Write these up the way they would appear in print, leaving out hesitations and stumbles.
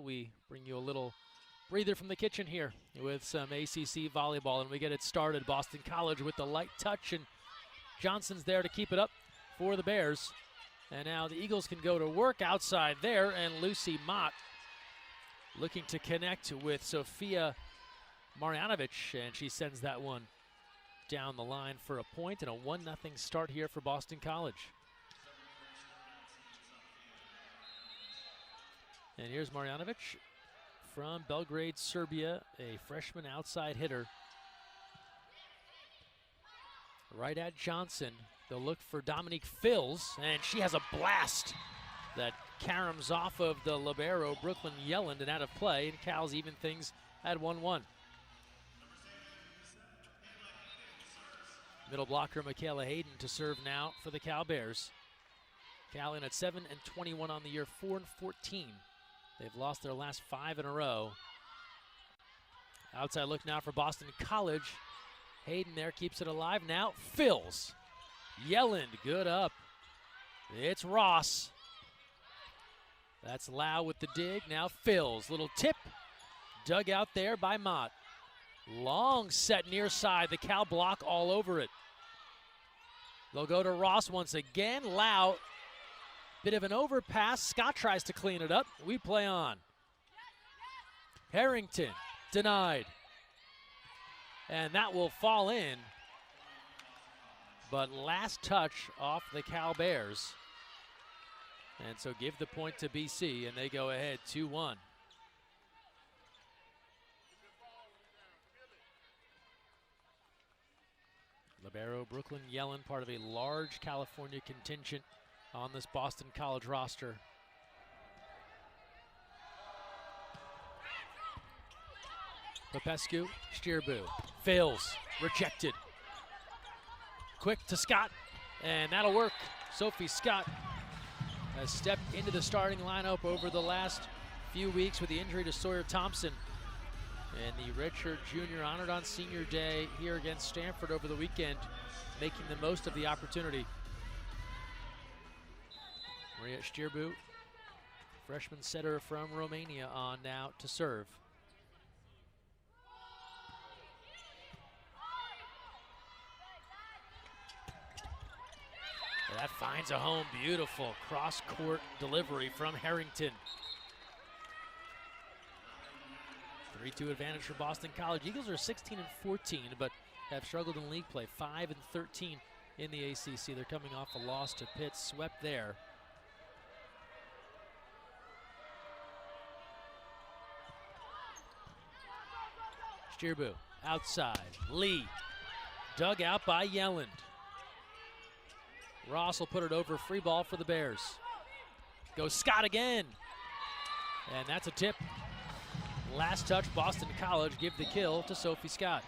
we bring you a little breather from the kitchen here with some ACC volleyball, and we get it started. Boston College with the light touch, and Johnson's there to keep it up for the Bears. And now the Eagles can go to work outside there, and Lucy Mott looking to connect with Sofia Marjanovic, and she sends that one down the line for a point, and a 1-0 start here for Boston College. And here's Marjanovic from Belgrade, Serbia, a freshman outside hitter. Right at Johnson. They'll look for Dominique Fills, and she has a blast that caroms off of the libero, Brooklyn Yelland, and out of play, and Cal's even things at 1-1. Middle blocker Michaela Hayden to serve now for the Cal Bears. Cal in at 7-21 on the year, 4-14. They've lost their last 5 in a row. Outside look now for Boston College. Hayden there keeps it alive now. Fills. Yelland, good up. It's Ross. That's Lau with the dig. Now Fills. Little tip. Dug out there by Mott. Long set near side. The Cal block all over it. They'll go to Ross once again. Lau. Bit of an overpass. Scott tries to clean it up. We play on. Harrington denied. And that will fall in. But last touch off the Cal Bears. And so give the point to BC, and they go ahead 2-1. Libero Brooklyn Yelland, part of a large California contingent on this Boston College roster. Popescu, Stierbu, fails, rejected. Quick to Scott, and that'll work. Sophie Scott has stepped into the starting lineup over the last few weeks with the injury to Sawyer Thompson. And the redshirt junior honored on senior day here against Stanford over the weekend, making the most of the opportunity. Maria Stierbu, freshman setter from Romania, on now to serve. That finds a home. Beautiful cross-court delivery from Harrington. 3-2 advantage for Boston College. Eagles are 16-14, but have struggled in league play. 5-13 in the ACC. They're coming off a loss to Pitt, swept there. Stierbu outside. Lee dug out by Yelland. Ross will put it over. Free ball for the Bears. Goes Scott again. And that's a tip. Last touch, Boston College give the kill to Sophie Scott.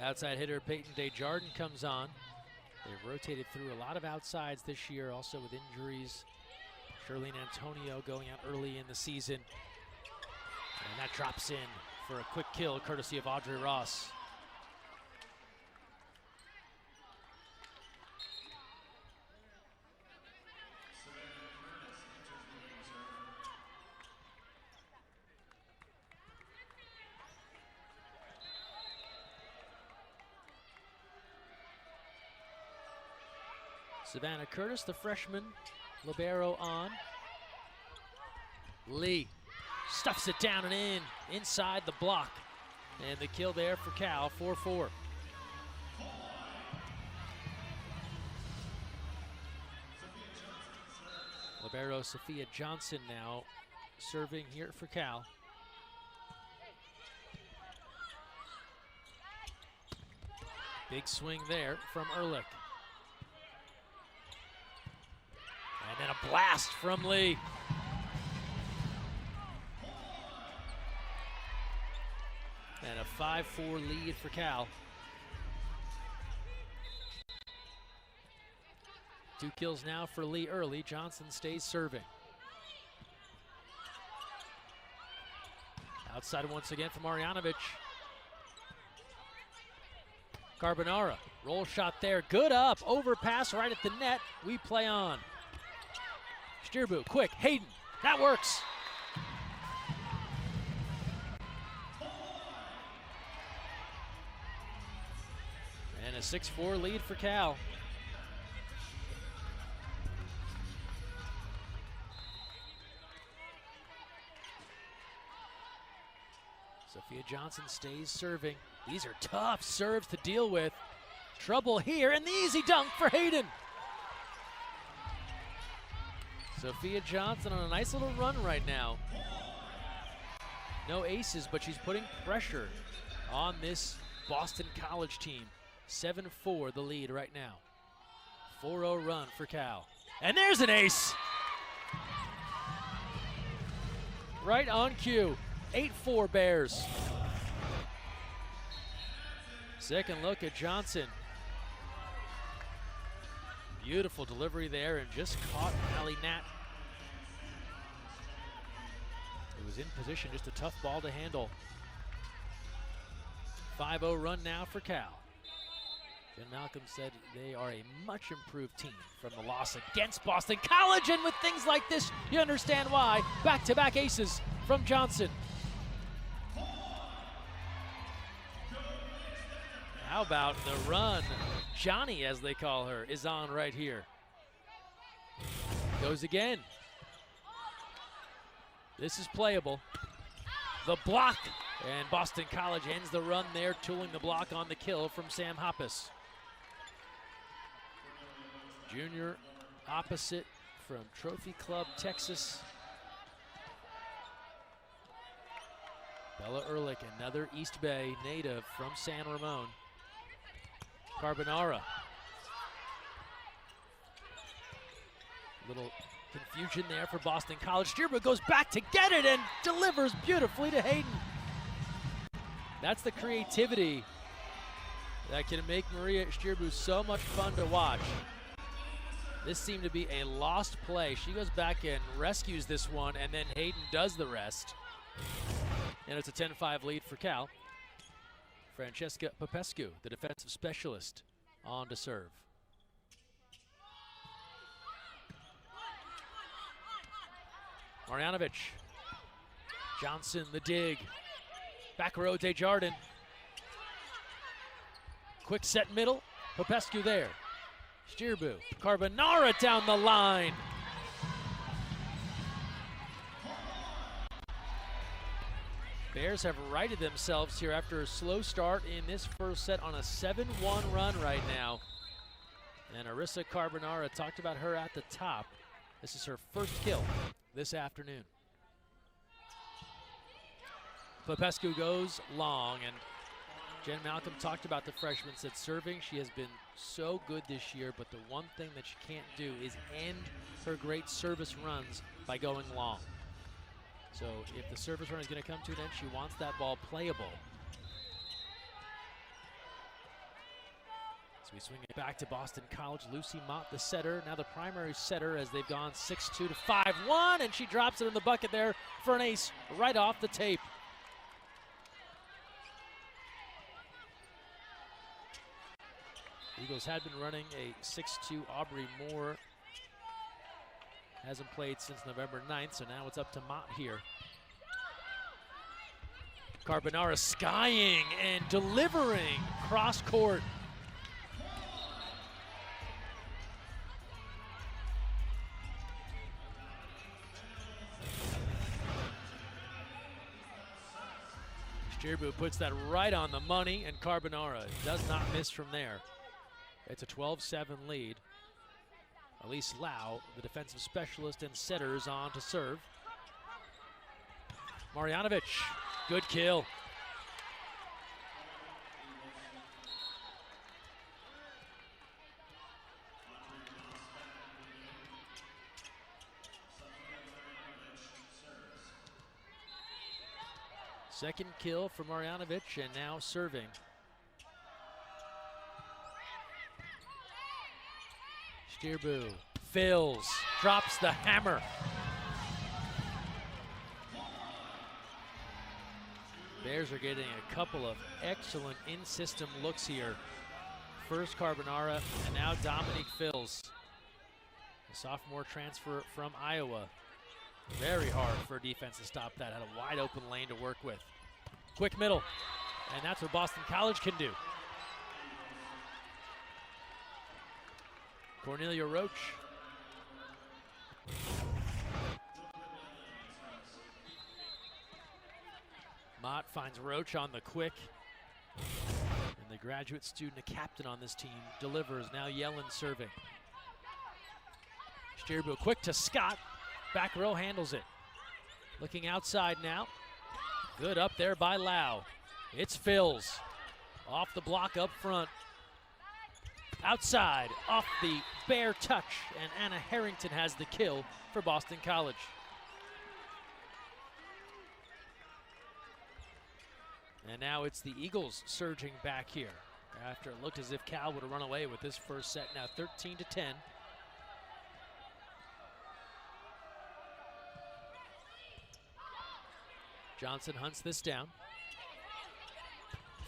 Outside hitter Peyton Desjardins comes on. They've rotated through a lot of outsides this year, also with injuries. Charlene Antonio going out early in the season. And that drops in for a quick kill, courtesy of Audrey Ross. Savannah Curtis, the freshman, libero on. Lee stuffs it down and in, inside the block. And the kill there for Cal, 4-4. Libero Sophia Johnson now serving here for Cal. Big swing there from Ehrlich. And then a blast from Lee. And a 5-4 lead for Cal. 2 kills now for Lee early. Johnson stays serving. Outside once again for Marjanovic. Carbonara Roll shot there, good up, overpass right at the net. We play on. Stierbu, quick, Hayden, that works. And a 6-4 lead for Cal. Sophia Johnson stays serving. These are tough serves to deal with. Trouble here, and the easy dunk for Hayden. Sophia Johnson on a nice little run right now. No aces, but she's putting pressure on this Boston College team. 7-4 the lead right now. 4-0 run for Cal. And there's an ace. Right on cue. 8-4 Bears. Second look at Johnson. Beautiful delivery there and just caught Allie Nat. It was in position, just a tough ball to handle. 5-0 run now for Cal. Jen Malcolm said they are a much improved team from the loss against Boston College, and with things like this, you understand why. Back-to-back aces from Johnson. How about the run? Johnny, as they call her, is on right here. Goes again. This is playable. The block, and Boston College ends the run there, tooling the block on the kill from Sam Hoppus. Junior opposite from Trophy Club, Texas. Bella Ehrlich, another East Bay native from San Ramon. Carbonara. Little confusion there for Boston College. Stierbu goes back to get it and delivers beautifully to Hayden. That's the creativity that can make Maria Stierbu so much fun to watch. This seemed to be a lost play. She goes back and rescues this one, and then Hayden does the rest. And it's a 10-5 lead for Cal. Francesca Popescu, the defensive specialist, on to serve. Marjanovic. Johnson, the dig. Back row, Desjardins. Quick set middle. Popescu there. Stierbu. Carbonara down the line. Bears have righted themselves here after a slow start in this first set on a 7-1 run right now. And Arissa Carbonara, talked about her at the top. This is her first kill this afternoon. Popescu goes long, and Jen Malcolm talked about the freshman, said serving, she has been so good this year, but the one thing that she can't do is end her great service runs by going long. So if the service run is going to come to an end, she wants that ball playable. So we swing it back to Boston College. Lucy Mott, the setter, now the primary setter as they've gone 6-2 to 5-1, and she drops it in the bucket there for an ace right off the tape. Eagles had been running a 6-2. Aubrey Moore hasn't played since November 9th, so now it's up to Mott here. Carbonara skying and delivering cross court. Stierbu puts that right on the money, and Carbonara does not miss from there. It's a 12-7 lead. Elise Lau, the defensive specialist and setters, on to serve. Marjanovic, good kill. Second kill for Marjanovic, and now serving. Stierbu fills, drops the hammer. Bears are getting a couple of excellent in-system looks here first Carbonara, and now Dominique Fills, a sophomore transfer from Iowa. Very hard for a defense to stop that. Had a wide open lane to work with. Quick middle, and that's what Boston College can do. Cornelia Roach. Mott finds Roach on the quick. And the graduate student, a captain on this team, delivers. Now Yellen serving. Stierbu quick to Scott. Back row handles it. Looking outside now. Good up there by Lau. It's Fills. Off the block up front. Outside, off the bare touch, and Anna Harrington has the kill for Boston College. And now it's the Eagles surging back here after it looked as if Cal would have run away with this first set. Now 13-10. Johnson hunts this down.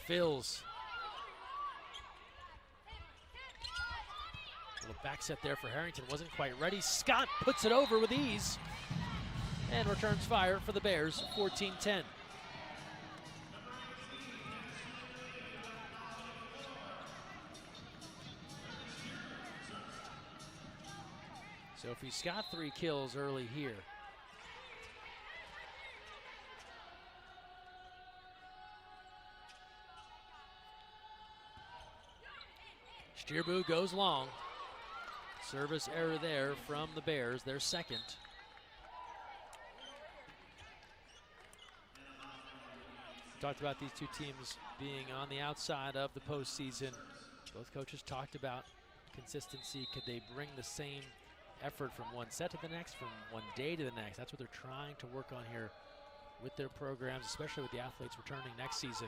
Fills. Little back set there for Harrington, wasn't quite ready. Scott puts it over with ease and returns fire for the Bears, 14-10. Sophie Scott, 3 kills early here. Stierbu goes long. Service error there from the Bears, their second. Talked about these two teams being on the outside of the postseason. Both coaches talked about consistency. Could they bring the same effort from one set to the next, from one day to the next? That's what they're trying to work on here with their programs, especially with the athletes returning next season.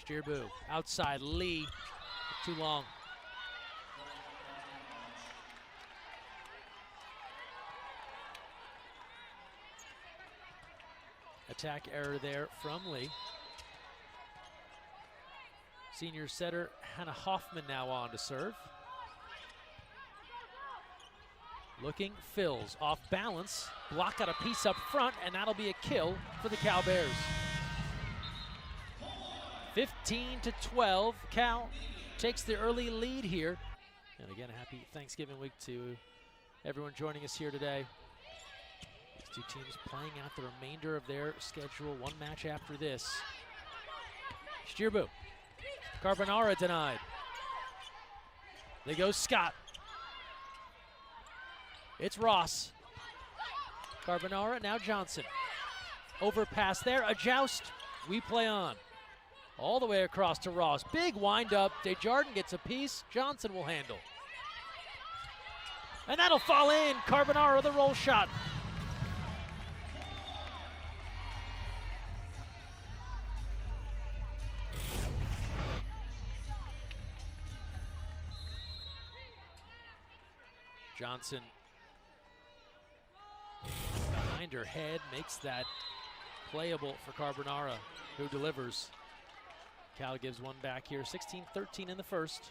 Stierbu outside Lee, too long. Attack error there from Lee. Senior setter Hannah Hoffman now on to serve. Looking, Fills off balance. Block got a piece up front, and that'll be a kill for the Cal Bears. 15-12. Cal takes the early lead here. And again, happy Thanksgiving week to everyone joining us here today. These two teams playing out the remainder of their schedule, one match after this. Stierbu. Carbonara denied. They go Scott. It's Ross. Carbonara, now Johnson. Overpass there, a joust. We play on. All the way across to Ross. Big wind up. Desjardins gets a piece. Johnson will handle. And that'll fall in. Carbonara, the roll shot. Johnson behind her head makes that playable for Carbonara, who delivers. Cal gives one back here, 16-13 in the first.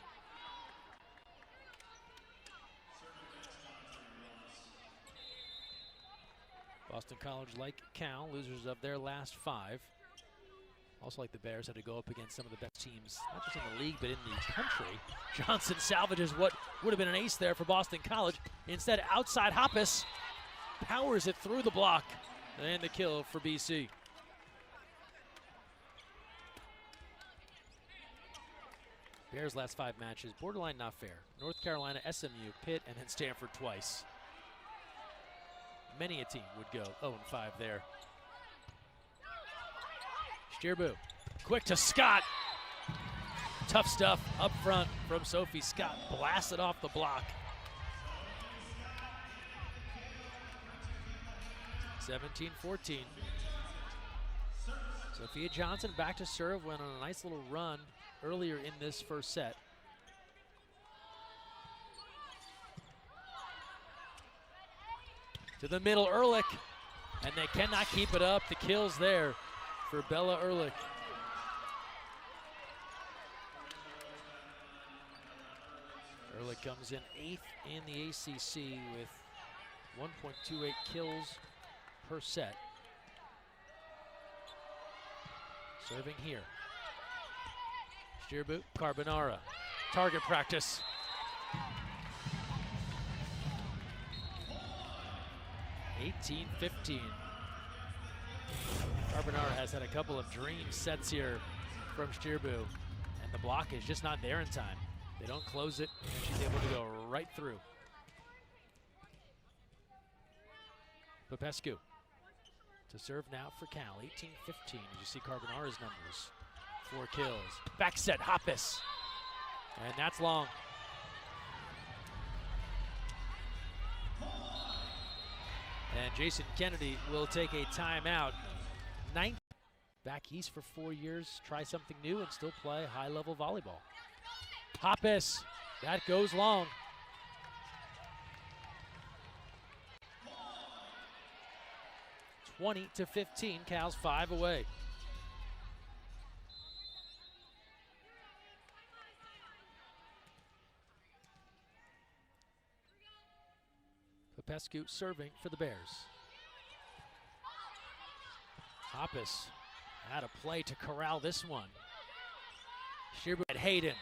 Boston College, like Cal, losers of their last 5. Also like the Bears, had to go up against some of the best teams, not just in the league, but in the country. Johnson salvages what would have been an ace there for Boston College. Instead, outside Hoppus powers it through the block. And the kill for BC. Bears' last 5 matches, borderline not fair. North Carolina, SMU, Pitt, and then Stanford twice. Many a team would go 0-5 there. Stierbu, quick to Scott. Tough stuff up front from Sophie Scott. Blasted off the block. 17-14. Sophia Johnson back to serve, went on a nice little run earlier in this first set. To the middle, Ehrlich, and they cannot keep it up. The kills there for Bella Ehrlich. Timberlake comes in 8th in the ACC with 1.28 kills per set. Serving here. Steer boot, Carbonara. Target practice. (18-15). Carbonara has had a couple of dream sets here from Steerbu, and the block is just not there in time. They don't close it, and she's able to go right through. Popescu to serve now for Cal, 18-15. As you see Carbonara's numbers, 4 kills. Back set, Hoppus, and that's long. And Jason Kennedy will take a timeout. Back east for 4 years, try something new and still play high-level volleyball. Hoppus, that goes long. (20-15), Cal's 5 away. Popescu serving for the Bears. Hoppus had a play to corral this one. Shearboot at Hayden.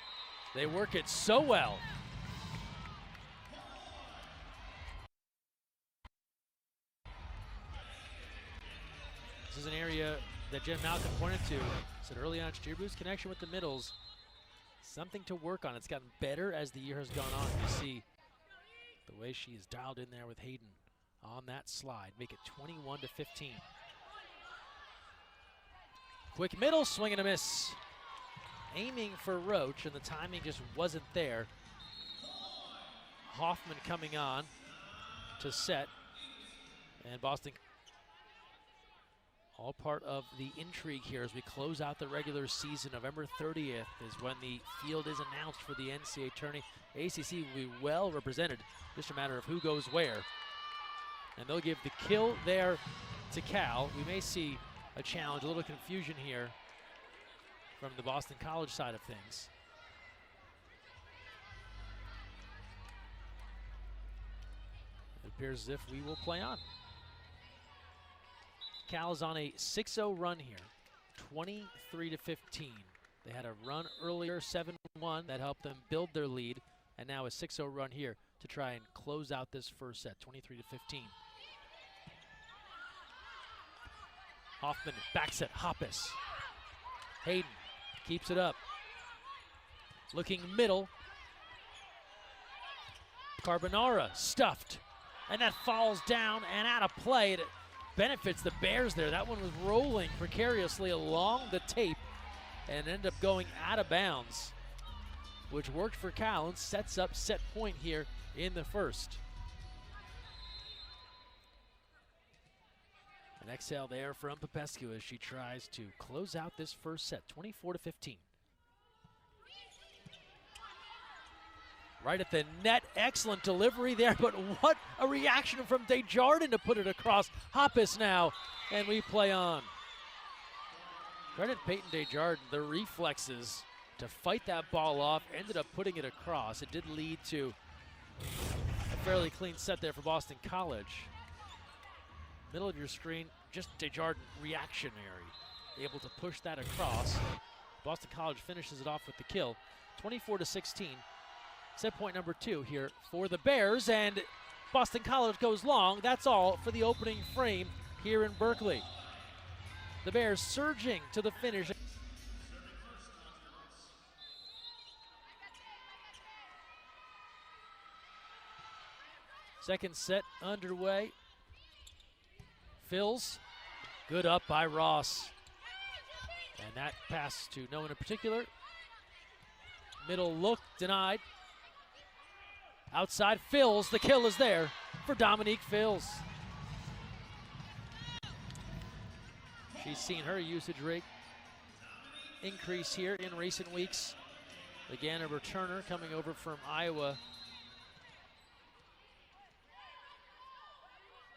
They work it so well. This is an area that Jen Malcolm pointed to. Said early on, Steerboot's connection with the middles, something to work on. It's gotten better as the year has gone on. You see the way she is dialed in there with Hayden on that slide. Make it 21-15. Quick middle, swing and a miss. Aiming for Roach, and the timing just wasn't there. Hoffman coming on to set. And Boston, all part of the intrigue here as we close out the regular season. November 30th is when the field is announced for the NCAA tourney. ACC will be well represented, just a matter of who goes where. And they'll give the kill there to Cal. We may see a challenge, a little confusion here from the Boston College side of things. It appears as if we will play on. Cal is on a 6-0 run here, 23-15. They had a run earlier, 7-1, that helped them build their lead, and now a 6-0 run here to try and close out this first set, 23-15. Hoffman back set, Hoppus. Hayden keeps it up. Looking middle. Carbonara stuffed, and that falls down and out of play. It benefits the Bears there. That one was rolling precariously along the tape and ended up going out of bounds, which worked for Cal and sets up set point here in the first. An exhale there from Popescu as she tries to close out this first set, 24-15. Right at the net, excellent delivery there, but what a reaction from Desjardins to put it across. Hoppus now, and we play on. Credit Peyton Desjardins, the reflexes to fight that ball off, ended up putting it across. It did lead to a fairly clean set there for Boston College. Middle of your screen, just Desjardins reactionary, able to push that across. Boston College finishes it off with the kill, 24-16. Set point number 2 here for the Bears, and Boston College goes long. That's all for the opening frame here in Berkeley. The Bears surging to the finish. Second set underway. Fills, good up by Ross. And that pass to no one in particular. Middle look denied. Outside Fills, the kill is there for Dominique Fills. She's seen her usage rate increase here in recent weeks. Again, a returner coming over from Iowa.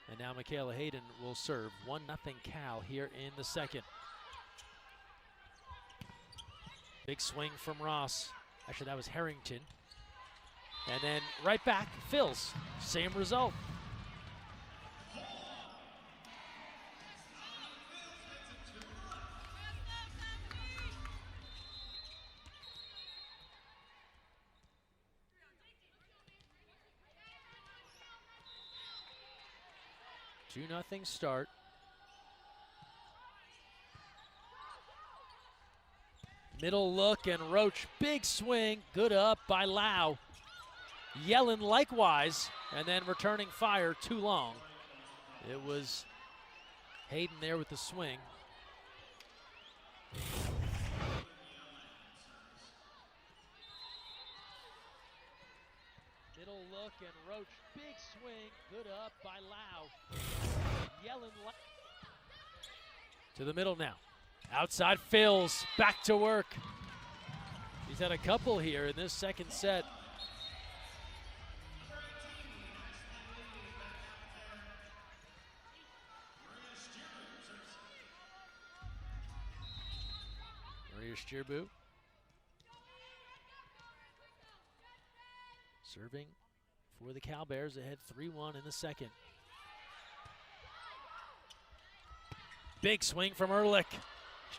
And now Michaela Hayden will serve. 1-0 Cal here in the second. Big swing from Ross. Actually, that was Harrington. And then right back, Phil's. Same result. Two 2-0 start. Middle look and Roach, big swing, good up by Lau. Yellen likewise, and then returning fire too long. It was Hayden there with the swing. Middle look and Roach, big swing, good up by Lau. Yellen to the middle now. Outside Phil's, back to work. He's had a couple here in this second set. Maria Stierbu serving for the Cowbears, ahead 3-1 in the second. Big swing from Ehrlich.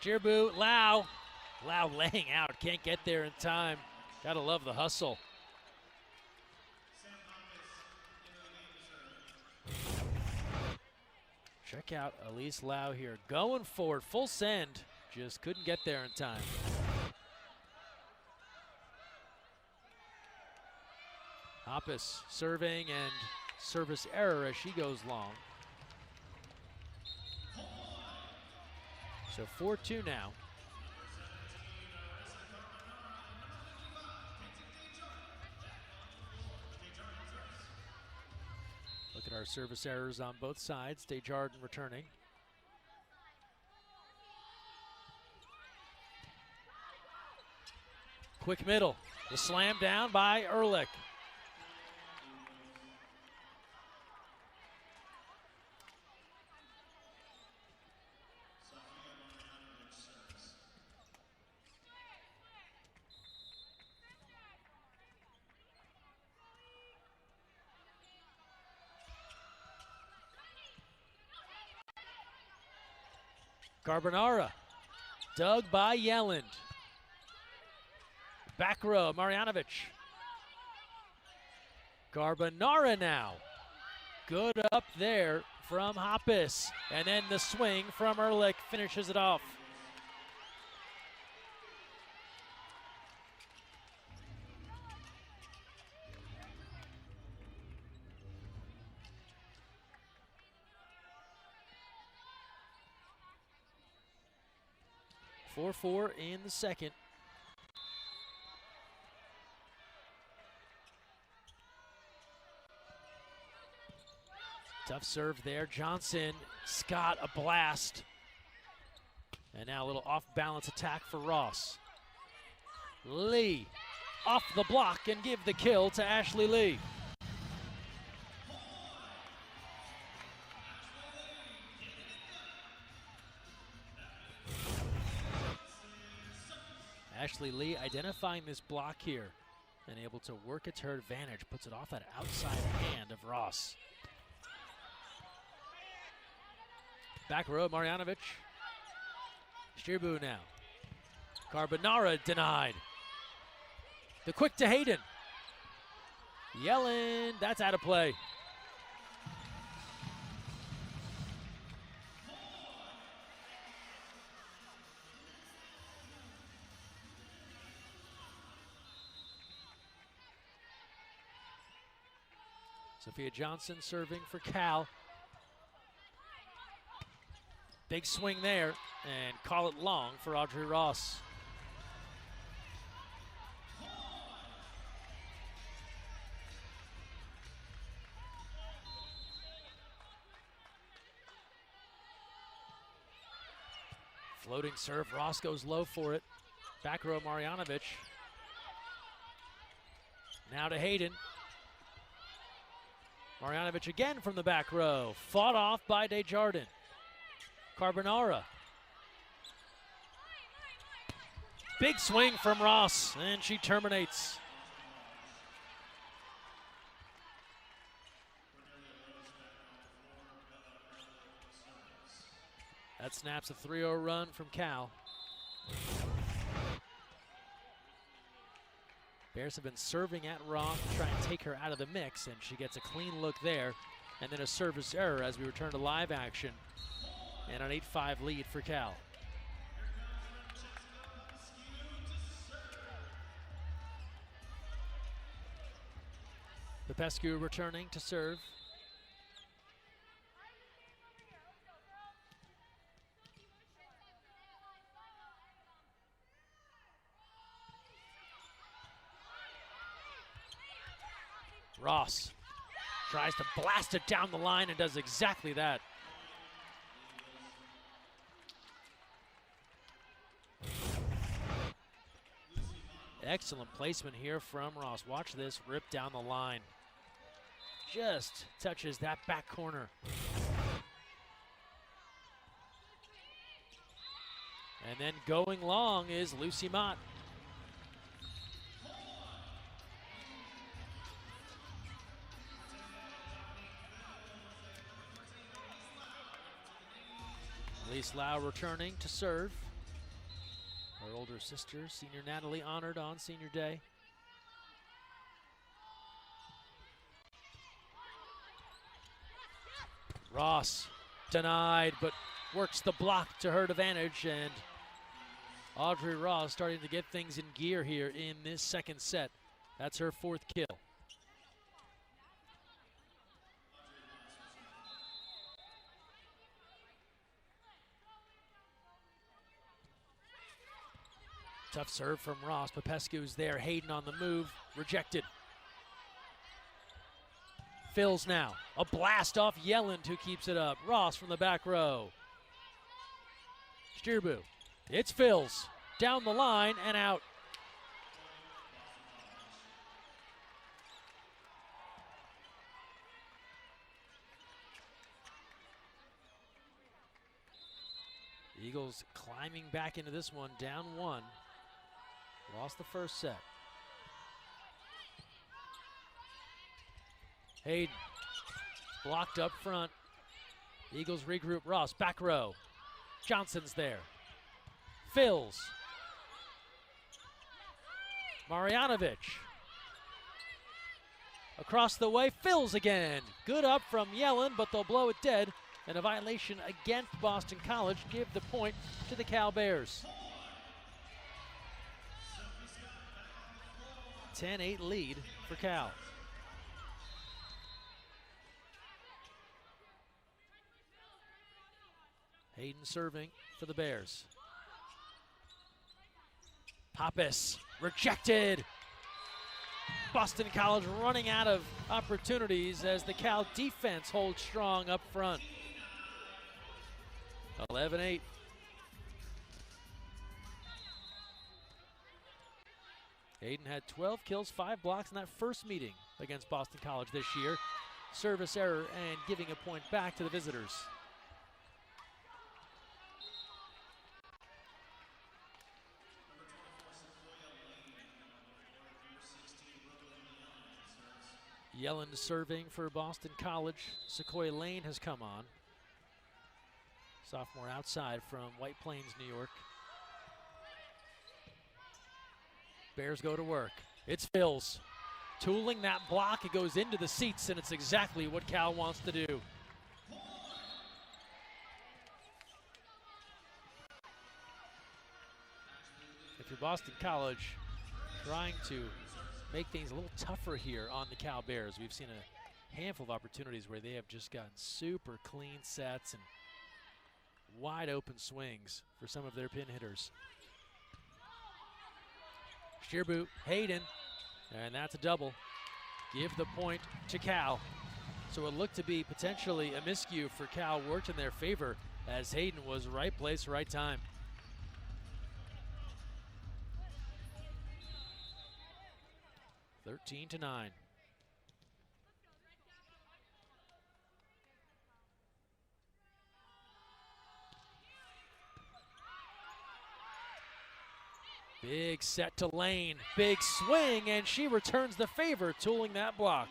Stierbu, Lau. Lau laying out, can't get there in time. Gotta love the hustle. Check out Elise Lau here, going forward, full send. Just couldn't get there in time. Hoppus serving and service error as she goes long. So 4-2 now. Look at our service errors on both sides. Desjardins returning. Quick middle. The slam down by Ehrlich. Carbonara, dug by Yelland. Back row, Marjanovic. Carbonara now. Good up there from Hoppus. And then the swing from Ehrlich finishes it off. Four in the second. Tough serve there. Johnson, Scott, a blast. And now a little off-balance attack for Ross. Lee off the block and give the kill to Ashley Lee. Ashley Lee identifying this block here and able to work it to her advantage. Puts it off that outside hand of Ross. Back row, Marjanovic. Stierbu now. Carbonara denied. The quick to Hayden. Yellen, that's out of play. Sophia Johnson serving for Cal. Big swing there, and call it long for Audrey Ross. Floating serve, Ross goes low for it. Back row, Marjanovic. Now to Hayden. Marjanovic again from the back row. Fought off by Desjardins. Carbonara. Big swing from Ross, and she terminates. That snaps a 3-0 run from Cal. Bears have been serving at Ross to try and take her out of the mix, and she gets a clean look there. And then a service error as we return to live action. And an 8-5 lead for Cal. Popescu returning to serve. Ross tries to blast it down the line and does exactly that. Excellent placement here from Ross. Watch this rip down the line. Just touches that back corner. And then going long is Lucy Mott. Elise Lau returning to serve. Her older sister, senior Natalie, honored on senior day. Ross denied, but works the block to her advantage, and Audrey Ross starting to get things in gear here in this second set. That's her 4th kill. Tough serve from Ross. Popescu's there. Hayden on the move. Rejected. Fills now. A blast off Yelland, who keeps it up. Ross from the back row. Stierbu. It's Fills. Down the line and out. Eagles climbing back into this one, down 1. Lost the first set. Hayden blocked up front. Eagles regroup. Ross, back row. Johnson's there. Fills. Marjanovic. Across the way, Fills again. Good up from Yellen, but they'll blow it dead. And a violation against Boston College. Give the point to the Cal Bears. 10-8 lead for Cal. Hayden serving for the Bears. Pappas rejected. Boston College running out of opportunities as the Cal defense holds strong up front. 11-8. Hayden had 12 kills, 5 blocks in that first meeting against Boston College this year. Service error and giving a point back to the visitors. Yellen serving for Boston College. Sequoia Lane has come on. Sophomore outside from White Plains, New York. Bears go to work. It's Fills. Tooling that block, it goes into the seats, and it's exactly what Cal wants to do. If you're Boston College, trying to make things a little tougher here on the Cal Bears. We've seen a handful of opportunities where they have just gotten super clean sets and wide open swings for some of their pin hitters. Stierbu, Hayden, and that's a double. Give the point to Cal. So it looked to be potentially a miscue for Cal, worked in their favor as Hayden was right place, right time. (13 to 9). Big set to Lane, big swing, and she returns the favor, tooling that block.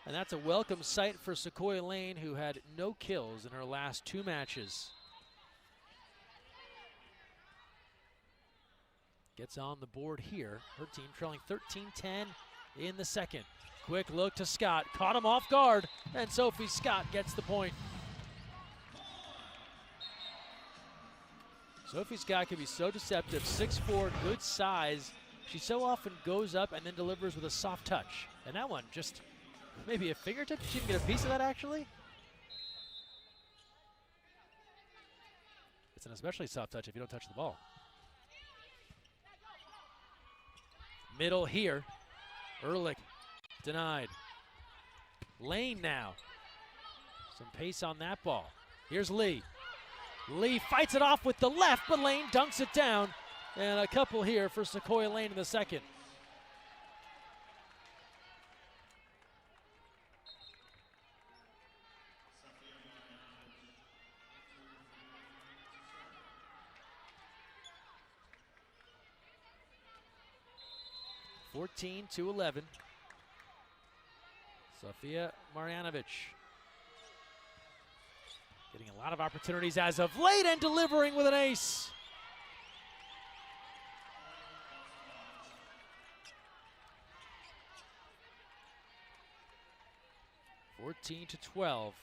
And that's a welcome sight for Sequoia Lane, who had no kills in her last 2 matches. Gets on the board here. Her team trailing 13-10 in the second. Quick look to Scott. Caught him off guard, and Sophie Scott gets the point. Sophie Scott can be so deceptive. 6'4", good size. She so often goes up and then delivers with a soft touch. And that one just maybe a fingertip. She can get a piece of that, actually. It's an especially soft touch if you don't touch the ball. Middle here. Ehrlich denied. Lane now. Some pace on that ball. Here's Lee. Lee fights it off with the left, but Lane dunks it down. And a couple here for Sequoia Lane in the second. (14-11). Sofia Marjanovic getting a lot of opportunities as of late and delivering with an ace. (14-12).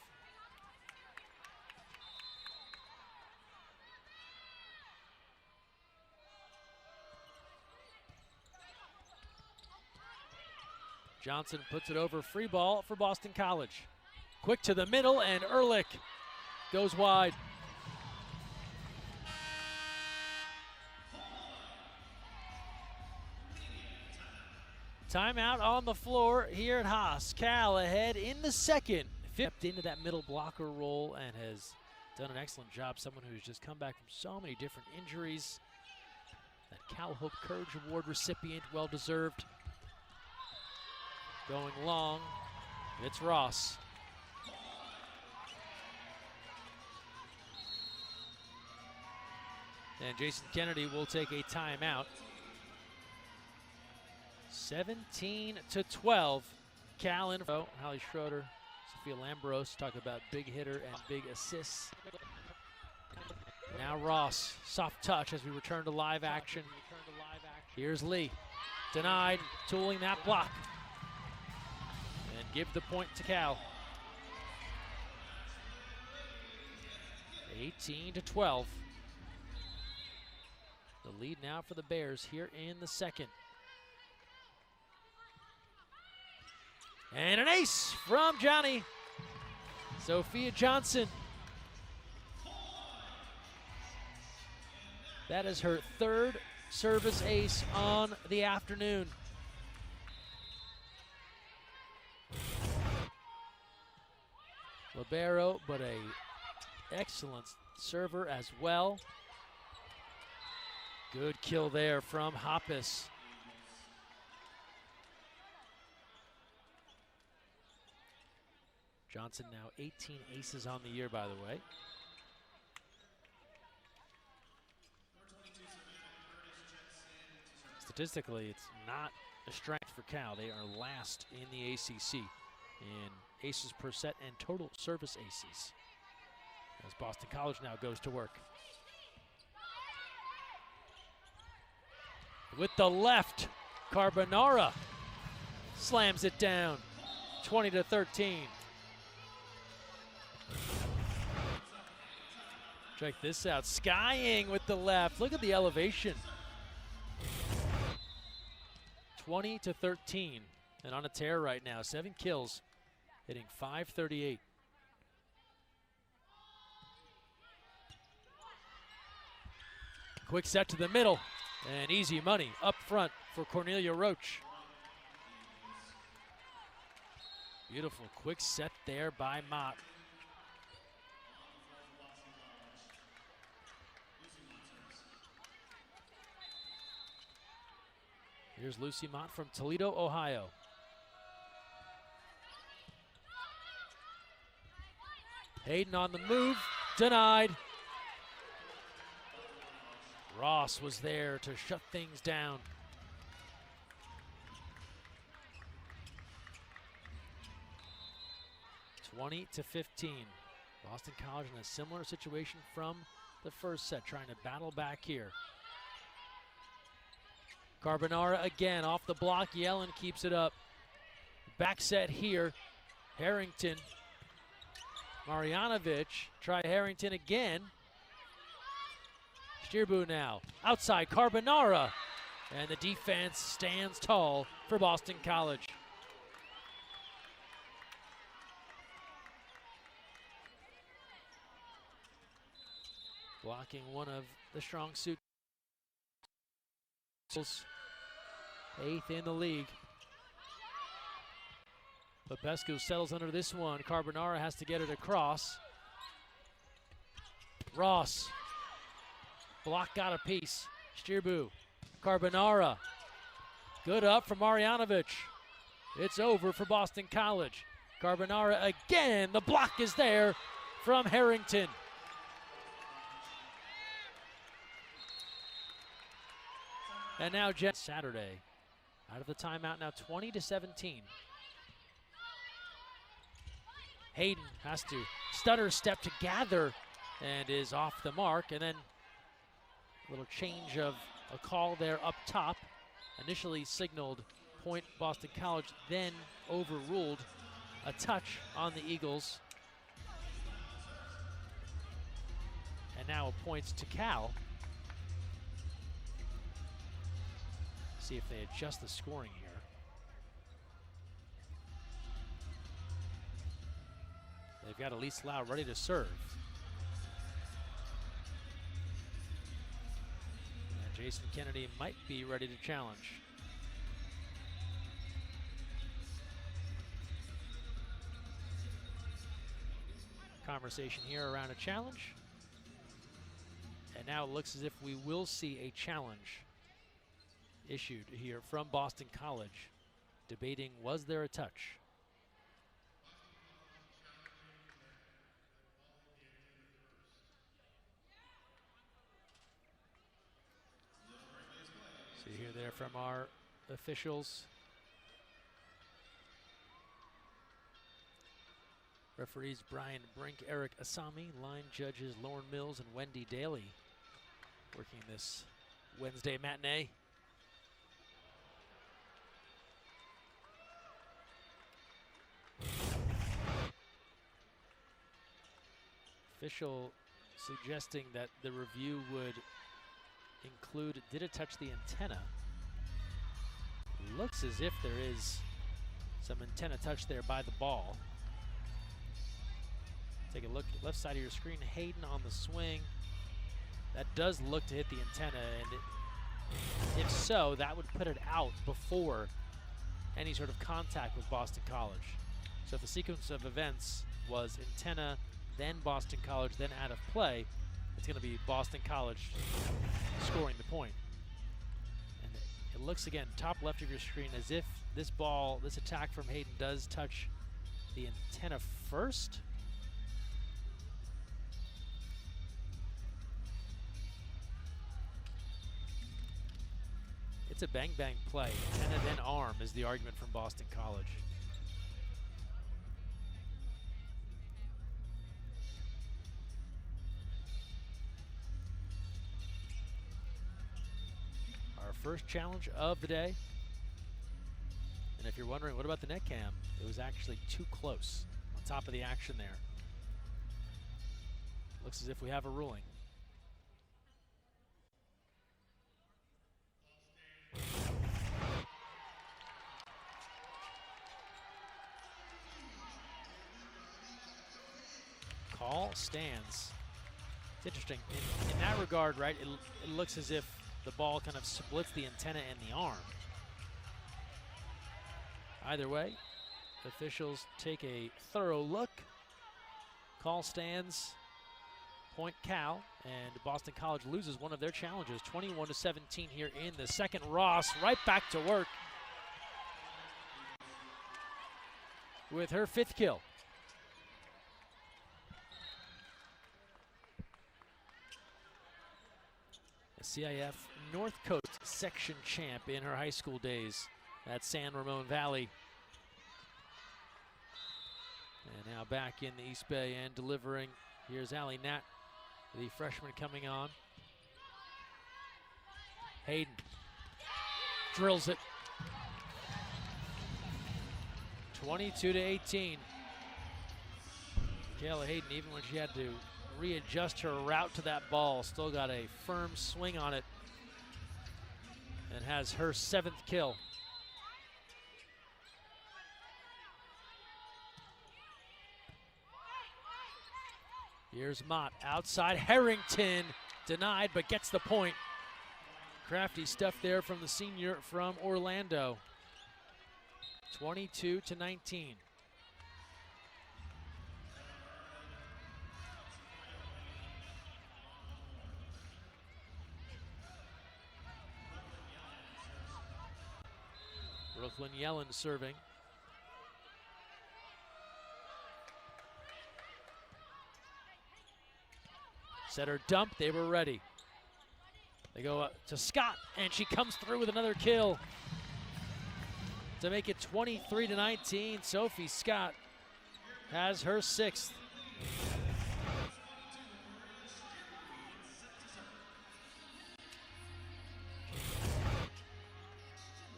Johnson puts it over, free ball for Boston College. Quick to the middle, and Ehrlich goes wide. Timeout on the floor here at Haas. Cal ahead in the second. Stepped into that middle blocker role and has done an excellent job. Someone who's just come back from so many different injuries. That Cal Hope Courage Award recipient, well deserved. Going long, it's Ross. And Jason Kennedy will take a timeout. 17-12. Cal in. Holly Schroeder, Sophia Lambros talk about big hitter and big assists. Now Ross, soft touch as we return to live action. Here's Lee, denied, tooling that block. And give the point to Cal. 18-12. The lead now for the Bears here in the second. And an ace from Johnny. Sophia Johnson. That is her third service ace on the afternoon. Libero, but a excellent server as well. Good kill there from Hoppus. Johnson now 18 aces on the year, by the way. Statistically, it's not a strength for Cal. They are last in the ACC in aces per set and total service aces, as Boston College now goes to work. With the left, Carbonara slams it down, 20-13. Check this out, skying with the left. Look at the elevation. 20-13, and on a tear right now. 7 kills, hitting .538. Quick set to the middle, and easy money up front for Cornelia Roach. Beautiful quick set there by Mott. Here's Lucy Mott from Toledo, Ohio. Hayden on the move, denied. Ross was there to shut things down. 20-15. Boston College in a similar situation from the first set, trying to battle back here. Carbonara again off the block. Yellen keeps it up. Back set here. Harrington. Marjanovic. Try Harrington again. Stirbu now. Outside Carbonara. And the defense stands tall for Boston College. Blocking one of the strong suit. 8th in the league. Popescu settles under this one. Carbonara has to get it across. Ross. Block got a piece. Stirbu. Carbonara. Good up from Marjanovic. It's over for Boston College. Carbonara again. The block is there from Harrington. And now Jet Saturday out of the timeout now, 20-17. Hayden has to stutter step to gather and is off the mark. And then a little change of a call there up top. Initially signaled point Boston College, then overruled a touch on the Eagles. And now a point to Cal. See if they adjust the scoring here. They've got Elise Lau ready to serve. And Jason Kennedy might be ready to challenge. Conversation here around a challenge. And now it looks as if we will see a challenge issued here from Boston College, debating was there a touch. So you hear there from our officials. Referees Brian Brink, Eric Asami, line judges Lauren Mills and Wendy Daly working this Wednesday matinee. Official suggesting that the review would include, did it touch the antenna? Looks as if there is some antenna touch there by the ball. Take a look at the left side of your screen. Hayden on the swing. That does look to hit the antenna, and if so, that would put it out before any sort of contact with Boston College. So if the sequence of events was antenna, then Boston College, then out of play, it's going to be Boston College scoring the point. And it looks, again, top left of your screen, as if this ball, this attack from Hayden does touch the antenna first. It's a bang-bang play. Antenna then arm is the argument from Boston College. Our first challenge of the day. And if you're wondering, what about the net cam? It was actually too close on top of the action there. Looks as if we have a ruling. Call stands. It's interesting. In that regard, right, it looks as if the ball kind of splits the antenna and the arm. Either way, officials take a thorough look. Call stands. Point Cal, and Boston College loses one of their challenges, 21-17 here in the second. Ross right back to work with her 5th kill. A CIF North Coast section champ in her high school days at San Ramon Valley. And now back in the East Bay end, delivering. Here's Allie Nat, the freshman coming on. Hayden drills it. 22-18. Michaela Hayden, even when she had to readjust her route to that ball, still got a firm swing on it and has her 7th kill. Here's Mott outside. Harrington denied, but gets the point. Crafty stuff there from the senior from Orlando. 22-19. Brooklyn Yellen serving. Set her dump, they were ready. They go to Scott, and she comes through with another kill to make it 23-19. Sophie Scott has her 6th.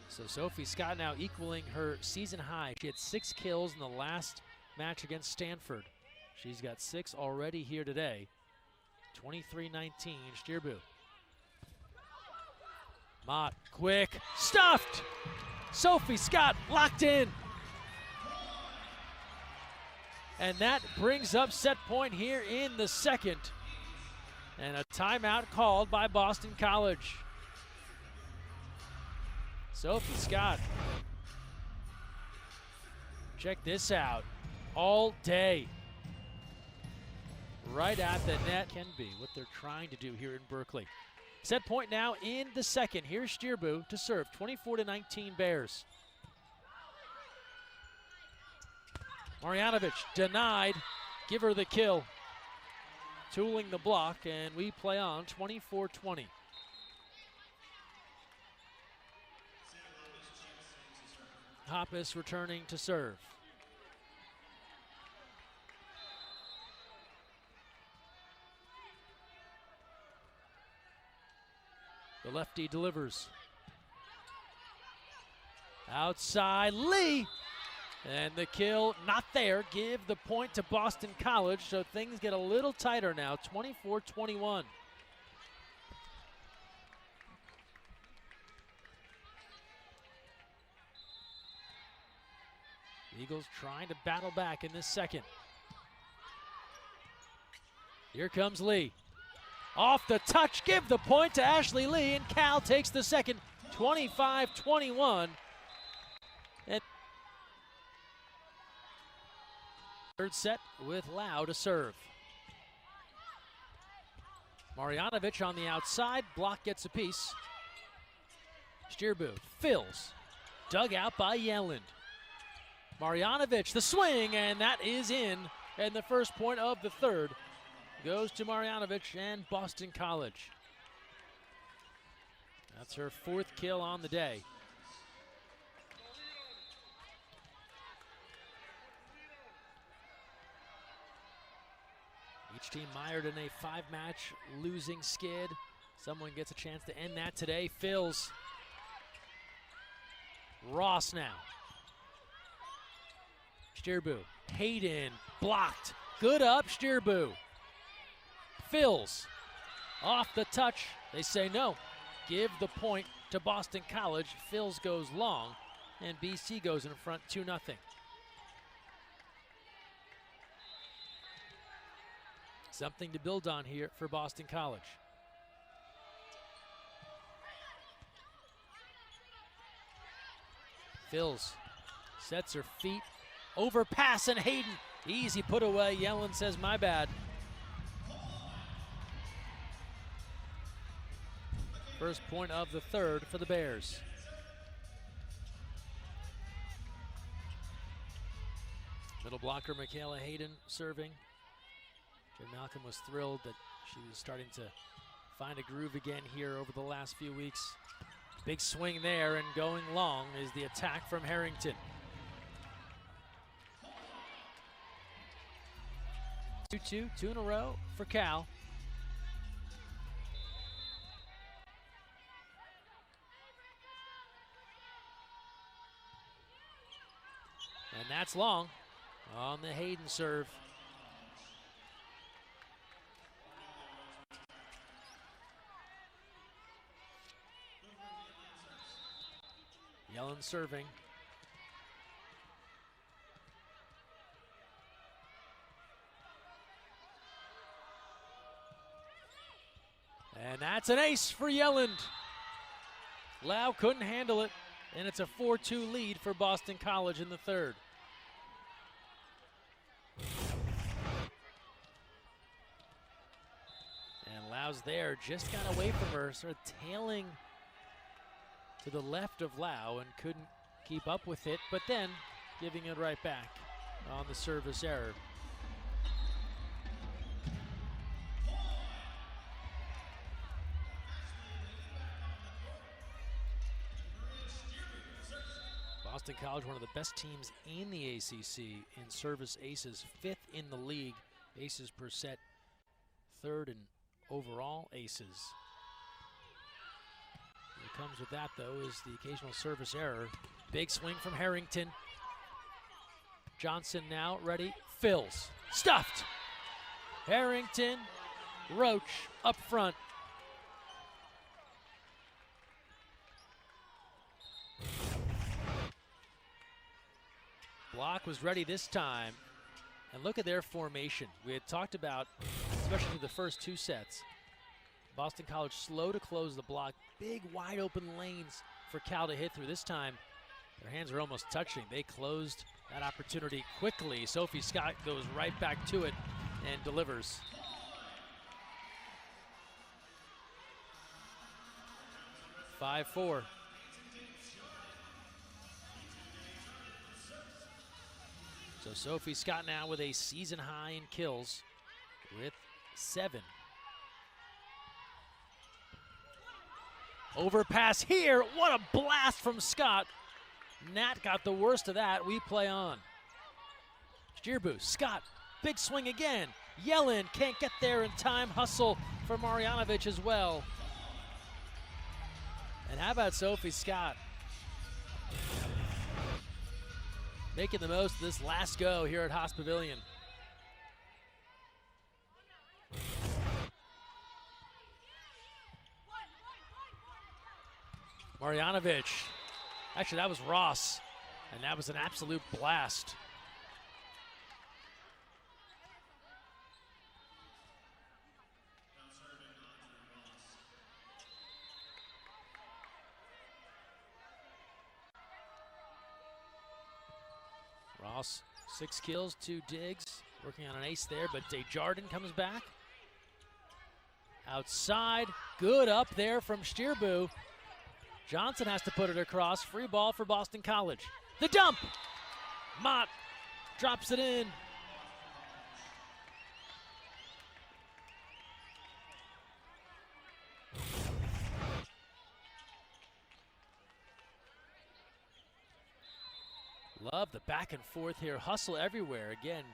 So Sophie Scott now equaling her season high. She had 6 kills in the last match against Stanford. She's got 6 already here today. 23-19, Stierbu. Mott, quick, stuffed! Sophie Scott locked in. And that brings up set point here in the second. And a timeout called by Boston College. Sophie Scott. Check this out. All day. Right at the net can be what they're trying to do here in Berkeley. Set point now in the second. Here's Stierbu to serve. 24-19 Bears. Marjanovic denied. Give her the kill. Tooling the block, and we play on 24-20. Hoppus returning to serve. The lefty delivers. Outside, Lee. And the kill not there. Give the point to Boston College, so things get a little tighter now, 24-21. Eagles trying to battle back in this second. Here comes Lee. Off the touch, give the point to Ashley Lee, and Cal takes the second, 25-21. And third set with Lau to serve. Marjanovic on the outside, block gets a piece. Stierbu fills, dug out by Yelland. Marjanovic, the swing, and that is in. And the first point of the third goes to Marjanovic and Boston College. That's her 4th kill on the day. Each team mired in a 5-match losing skid. Someone gets a chance to end that today. Fills. Ross now. Stierbu. Hayden blocked. Good up, Stierbu. Fills. Off the touch. They say no. Give the point to Boston College. Fills goes long, and BC goes in front 2-0. Something to build on here for Boston College. Fills. Sets her feet. Overpass, and Hayden. Easy put away. Yellen says, my bad. First point of the third for the Bears. Middle blocker Michaela Hayden serving. Jim Malcolm was thrilled that she was starting to find a groove again here over the last few weeks. Big swing there, and going long is the attack from Harrington. 2-2, two in a row for Cal. And that's long on the Hayden serve. Yellen serving. And that's an ace for Yelland. Lau couldn't handle it, and it's a 4-2 lead for Boston College in the third. And Lau's there, just got away from her, sort of tailing to the left of Lau and couldn't keep up with it, but then giving it right back on the service error. Boston College, one of the best teams in the ACC in service aces, 5th in the league, aces per set, 3rd in overall aces. What comes with that, though, is the occasional service error. Big swing from Harrington. Johnson now ready, fills, stuffed. Harrington, Roach up front. Block was ready this time. And look at their formation. We had talked about, especially the first 2 sets, Boston College slow to close the block. Big wide open lanes for Cal to hit through. This time, their hands are almost touching. They closed that opportunity quickly. Sophie Scott goes right back to it and delivers. (5-4). So Sophie Scott now with a season high in kills with 7. Overpass here, what a blast from Scott. Nat got the worst of that, we play on. Steerbu, Scott, big swing again. Yellen can't get there in time, hustle for Marjanovic as well. And how about Sophie Scott? Making the most of this last go here at Haas Pavilion. Marjanovic. Actually, that was Ross, and that was an absolute blast. Ross, 6 kills, 2 digs, working on an ace there, but Desjardins comes back. Outside, good up there from Steerbu. Johnson has to put it across, free ball for Boston College. The dump! Mott drops it in. Love the back and forth here. Hustle everywhere. Again,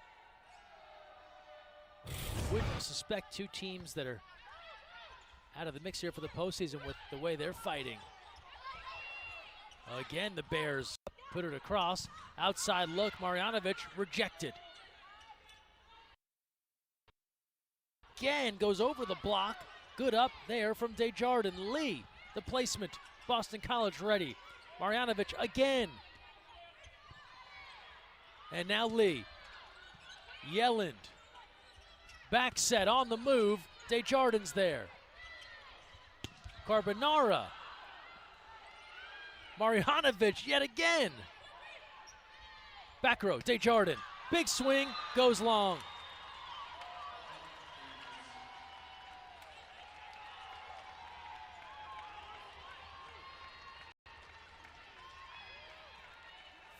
wouldn't suspect 2 teams that are out of the mix here for the postseason with the way they're fighting. Again, the Bears put it across. Outside look, Marjanovic rejected. Again, goes over the block. Good up there from Desjardins. Lee, the placement. Boston College ready. Marjanovic again. And now Lee. Yelland. Back set on the move. Desjardins there. Carbonara. Marjanovic yet again. Back row, Desjardins. Big swing, goes long.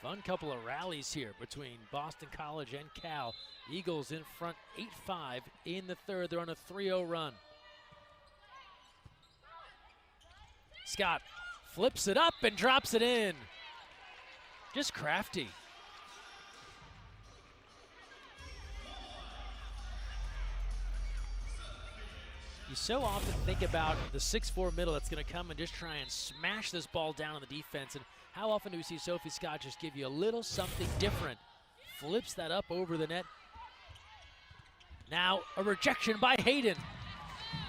Fun couple of rallies here between Boston College and Cal. Eagles in front 8-5 in the third. They're on a 3-0 run. Scott flips it up and drops it in. Just crafty. You so often think about the 6'4" middle that's going to come and just try and smash this ball down on the defense. And how often do we see Sophie Scott just give you a little something different? Flips that up over the net. Now a rejection by Hayden.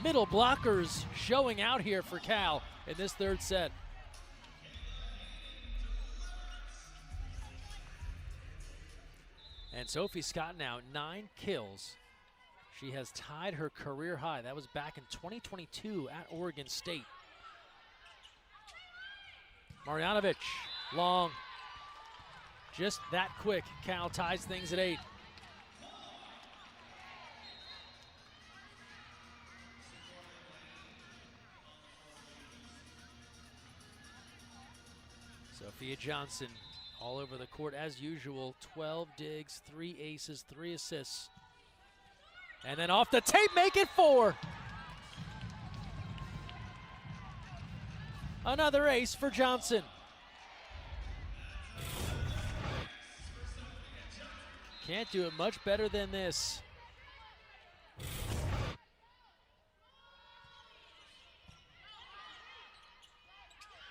Middle blockers showing out here for Cal in this third set. And Sophie Scott now 9 kills. She has tied her career high. That was back in 2022 at Oregon State. Marjanovic, long. Just that quick. Cal ties things at 8. Sophia Johnson all over the court as usual. 12 digs, 3 aces, 3 assists. And then off the tape, make it 4. Another ace for Johnson. Can't do it much better than this.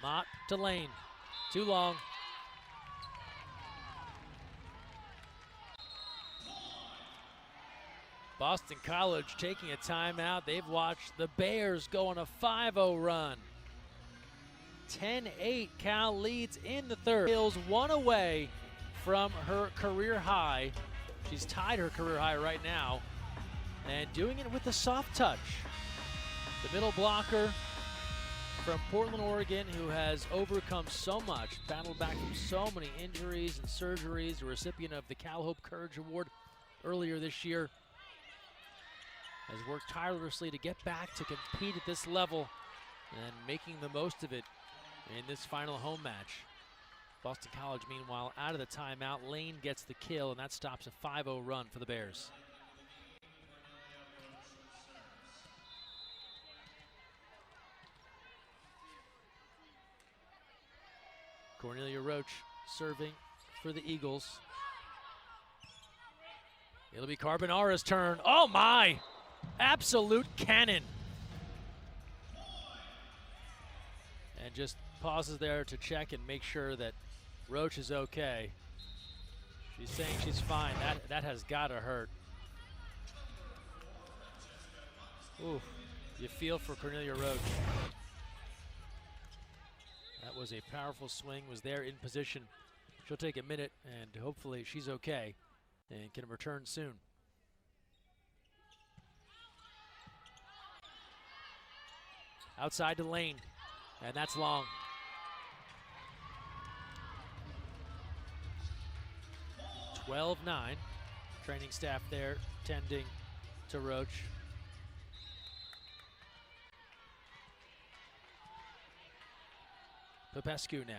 Mott to Lane. Too long. Boston College taking a timeout. They've watched the Bears go on a 5-0 run. 10-8, Cal leads in the third. Hills 1 away from her career high. She's tied her career high right now. And doing it with a soft touch. The middle blocker from Portland, Oregon, who has overcome so much, battled back from so many injuries and surgeries, the recipient of the Cal Hope Courage Award earlier this year. Has worked tirelessly to get back to compete at this level and making the most of it in this final home match. Boston College, meanwhile, out of the timeout. Lane gets the kill, and that stops a 5-0 run for the Bears. Cornelia Roach serving for the Eagles. It'll be Carbonara's turn. Oh my! Absolute cannon. And just pauses there to check and make sure that Roach is okay. She's saying she's fine. That has got to hurt. Ooh, you feel for Cornelia Roach. That was a powerful swing, was there in position. She'll take a minute and hopefully she's okay and can return soon. Outside to Lane, and that's long. (12-9). Training staff there tending to Roach. Popescu now.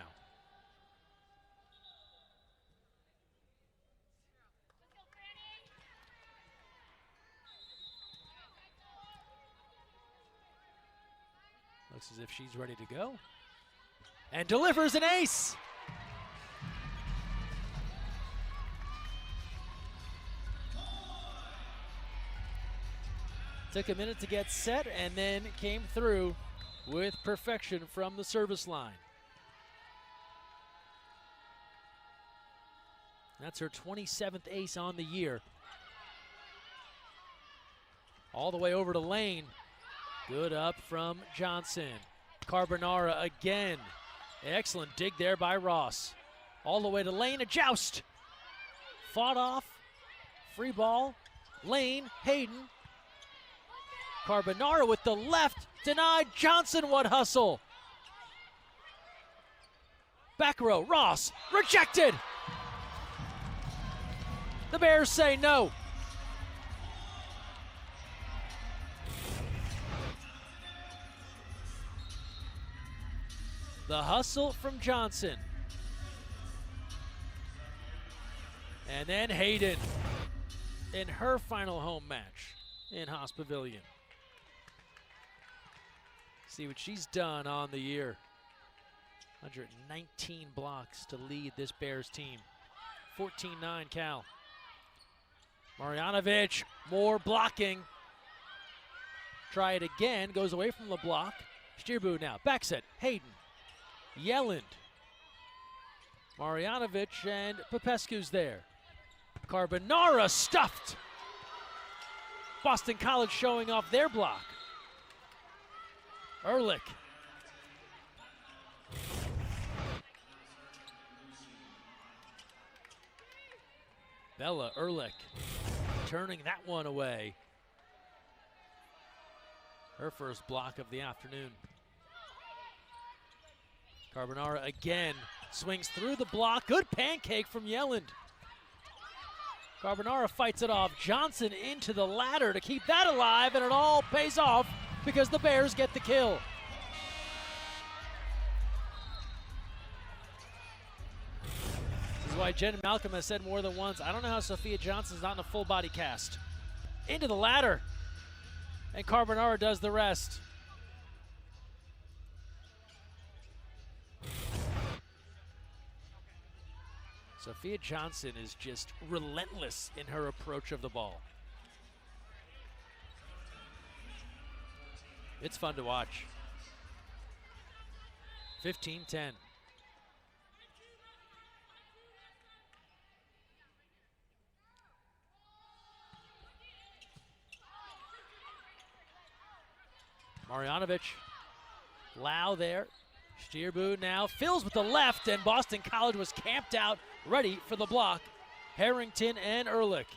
Looks as if she's ready to go. And delivers an ace! Took a minute to get set and then came through with perfection from the service line. That's her 27th ace on the year. All the way over to Lane. Good up from Johnson. Carbonara again. Excellent dig there by Ross. All the way to Lane, a joust. Fought off. Free ball. Lane, Hayden. Carbonara with the left. Denied. Johnson, what hustle. Back row, Ross. Rejected. The Bears say no. The hustle from Johnson. And then Hayden in her final home match in Haas Pavilion. See what she's done on the year. 119 blocks to lead this Bears team. 14-9 Cal. Marjanovic, more blocking. Try it again, goes away from the block. Stierbu now, back set, Hayden, Yelland, Marjanovic, and Popescu's there. Carbonara stuffed. Boston College showing off their block. Ehrlich. Bella Ehrlich turning that one away. Her first block of the afternoon. Carbonara again swings through the block. Good pancake from Yelland. Carbonara fights it off. Johnson into the ladder to keep that alive, and it all pays off because the Bears get the kill. This is why Jen Malcolm has said more than once, I don't know how Sophia Johnson's not in a full body cast. Into the ladder, and Carbonara does the rest. Sophia Johnson is just relentless in her approach of the ball. It's fun to watch. 15-10. Marjanovic, Lau there. Stierbu now fills with the left, and Boston College was camped out, ready for the block. Harrington and Ehrlich.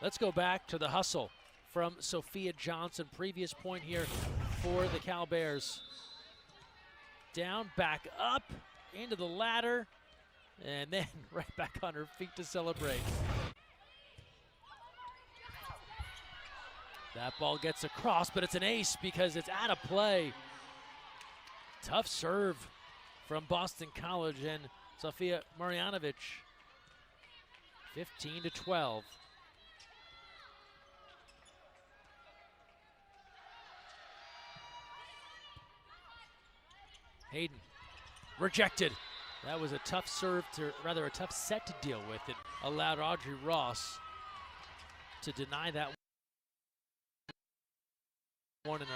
Let's go back to the hustle from Sophia Johnson. Previous point here for the Cal Bears. Down, back up, into the ladder, and then right back on her feet to celebrate. That ball gets across, but it's an ace because it's out of play. Tough serve from Boston College and Sophia Marjanovic. 15-12. Hayden, rejected. That was a tough serve a tough set to deal with. It allowed Audrey Ross to deny that one, and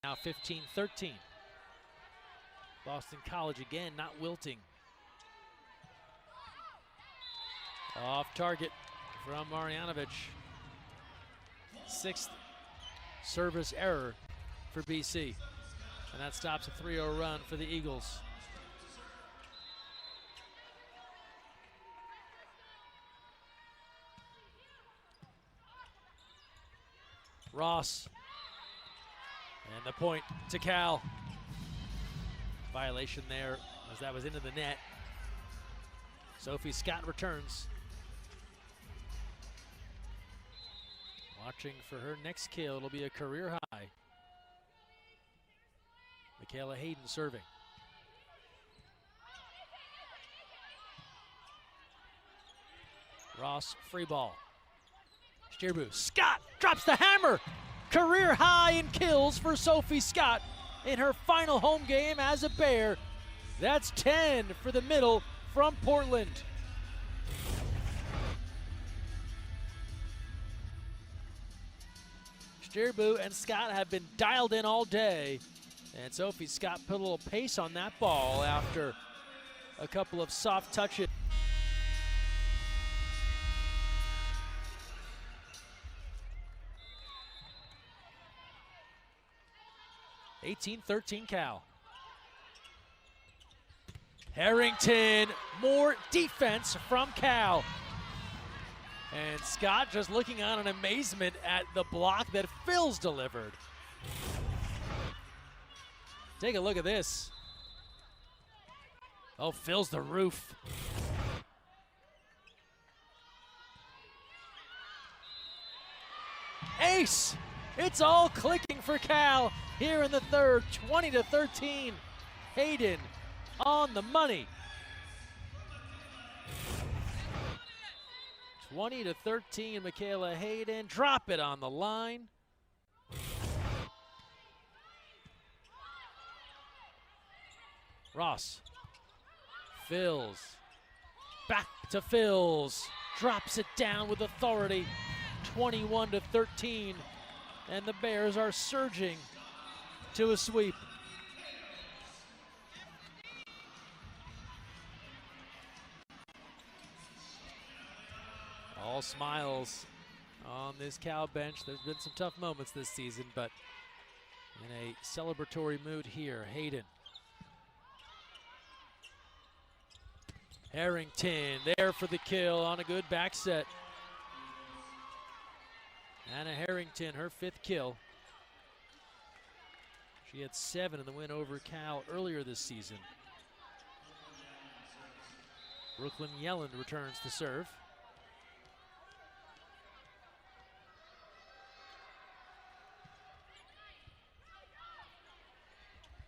now 15-13. Boston College again not wilting. Off target from Marjanovic. Sixth service error for BC. And that stops a 3-0 run for the Eagles. Ross. And the point to Cal. Violation there as that was into the net. Sophie Scott returns. Watching for her next kill. It'll be a career high. Michaela Hayden serving. Ross, free ball. Stierbu, Scott drops the hammer. Career high in kills for Sophie Scott in her final home game as a Bear. That's 10 for the middle from Portland. Stierbu and Scott have been dialed in all day, and Sophie Scott put a little pace on that ball after a couple of soft touches. (18-13) Cal. Harrington, more defense from Cal. And Scott just looking on in amazement at the block that Phil's delivered. Take a look at this. Oh, Phil's the roof. Ace! It's all clicking for Cal here in the third, 20-13. Hayden on the money. 20-13, Michaela Hayden, drop it on the line. Ross, Phils, back to Phils, drops it down with authority, 21-13. and the Bears are surging to a sweep. All smiles on this Cal bench. There's been some tough moments this season, but in a celebratory mood here. Hayden. Harrington there for the kill on a good back set. Anna Harrington, her 5th kill. She had 7 in the win over Cal earlier this season. Brooklyn Yelland returns the serve.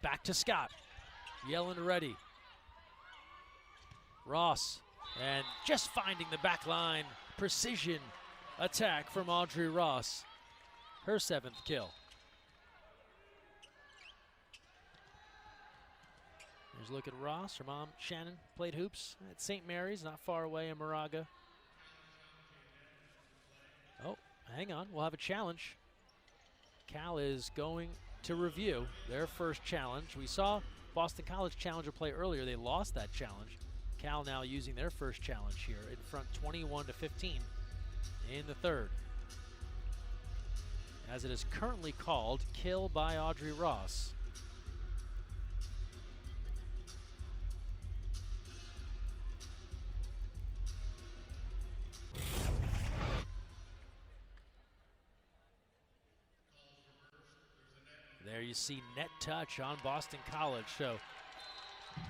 Back to Scott. Yelland ready. Ross, and just finding the back line. Precision attack from Audrey Ross. Her 7th kill. Here's a look at Ross. Her mom, Shannon, played hoops at St. Mary's, not far away in Moraga. Oh, hang on. We'll have a challenge. Cal is going to review their first challenge. We saw Boston College challenger play earlier. They lost that challenge. Cal now using their first challenge here in front 21-15 in the 3rd. As it is currently called, kill by Audrey Ross. There you see net touch on Boston College. So it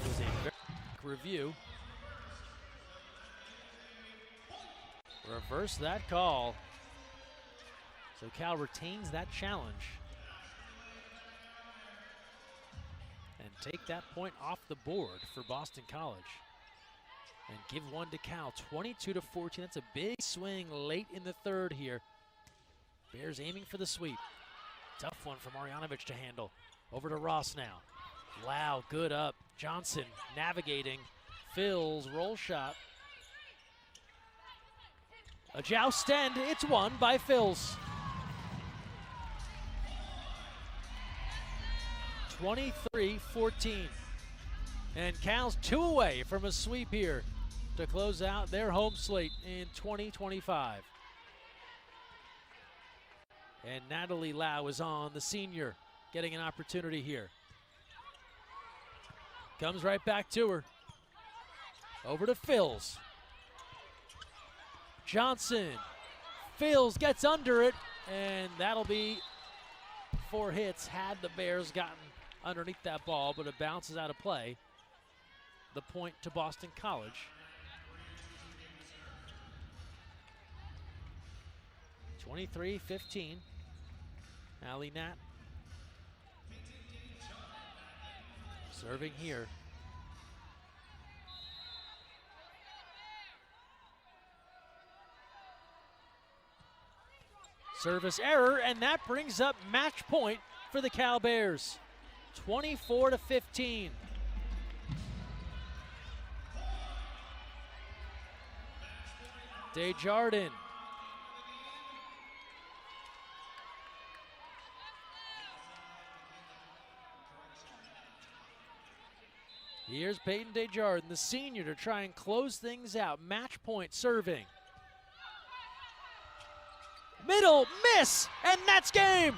was a very quick review. Reverse that call. So Cal retains that challenge. And take that point off the board for Boston College. And give one to Cal, 22-14. That's a big swing late in the 3rd here. Bears aiming for the sweep. Tough one for Marjanovic to handle. Over to Ross now. Lau, good up. Johnson navigating. Phil's roll shot. A joust end. It's won by Phil's. 23-14. And Cal's 2 away from a sweep here to close out their home slate in 2025. And Natalie Lau is on, the senior, getting an opportunity here. Comes right back to her. Over to Phils. Johnson. Phils gets under it, and that'll be 4 hits had the Bears gotten underneath that ball, but it bounces out of play. The point to Boston College. 23-15. Allie Nat serving here. Service error, and that brings up match point for the Cal Bears. 24-15. Desjardins. Here's Peyton Desjardins, the senior, to try and close things out. Match point serving. Middle, miss, and that's game.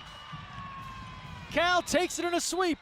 Cal takes it in a sweep.